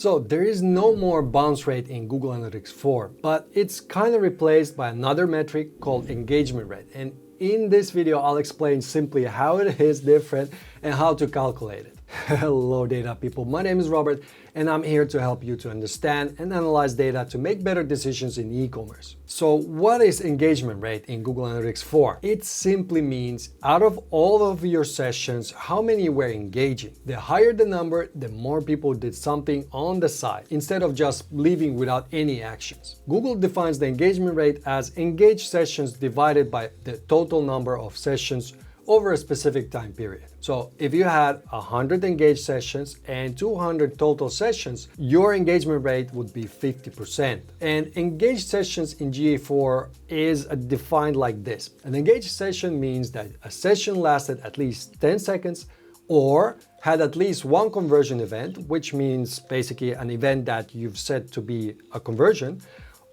So there is no more bounce rate in Google Analytics 4, but it's kind of replaced by another metric called engagement rate. And in this video, I'll explain simply how it is different and how to calculate it. Hello data people, my name is Robert and I'm here to help you to understand and analyze data to make better decisions in e-commerce. So what is engagement rate in Google Analytics 4? It simply means out of all of your sessions, how many were engaging. The higher the number, the more people did something on the site instead of just leaving without any actions. Google defines the engagement rate as engaged sessions divided by the total number of sessions over a specific time period. So if you had 100 engaged sessions and 200 total sessions, your engagement rate would be 50%. And engaged sessions in GA4 is defined like this. An engaged session means that a session lasted at least 10 seconds or had at least one conversion event, which means basically an event that you've set to be a conversion,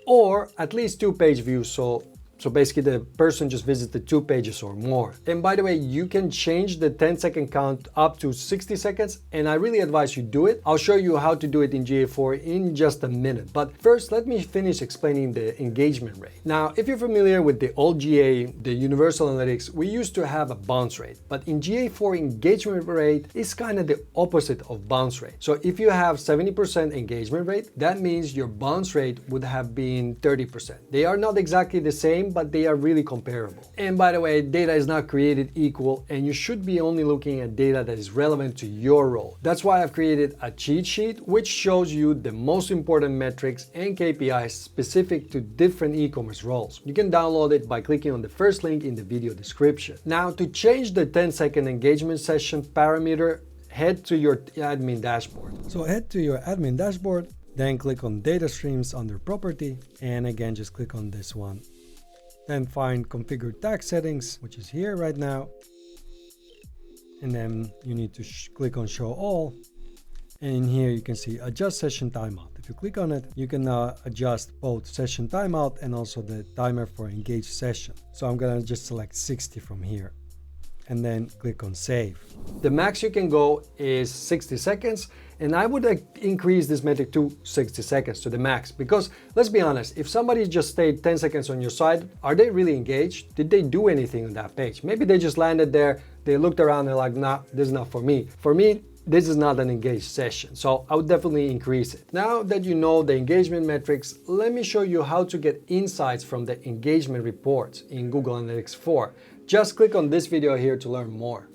or at least 2 page views. So basically the person just visited 2 pages or more. And by the way, you can change the 10-second count up to 60 seconds, and I really advise you do it. I'll show you how to do it in GA4 in just a minute. But first, let me finish explaining the engagement rate. Now, if you're familiar with the old GA, the Universal Analytics, we used to have a bounce rate. But in GA4, engagement rate is kind of the opposite of bounce rate. So if you have 70% engagement rate, that means your bounce rate would have been 30%. They are not exactly the same, but they are really comparable. And by the way, data is not created equal, and you should be only looking at data that is relevant to your role. That's why I've created a cheat sheet which shows you the most important metrics and KPIs specific to different e-commerce roles. You can download it by clicking on the first link in the video description. Now, to change the 10-second engagement session parameter, head to your admin dashboard. So head to your admin dashboard, then click on data streams under property, and again just click on this one. Then find configure tag settings, which is here right now. And then you need to click on show all. And in here you can see adjust session timeout. If you click on it, you can now adjust both session timeout and also the timer for engaged session. So I'm gonna just select 60 from here and then click on save. The max you can go is 60 seconds. And I would increase this metric to 60 seconds to the max, because let's be honest, if somebody just stayed 10 seconds on your site, are they really engaged? Did they do anything on that page? Maybe they just landed there, they looked around, they're like, nah, this is not for me. For me, this is not an engaged session, so I would definitely increase it. Now that you know the engagement metrics, let me show you how to get insights from the engagement reports in Google Analytics 4. Just click on this video here to learn more.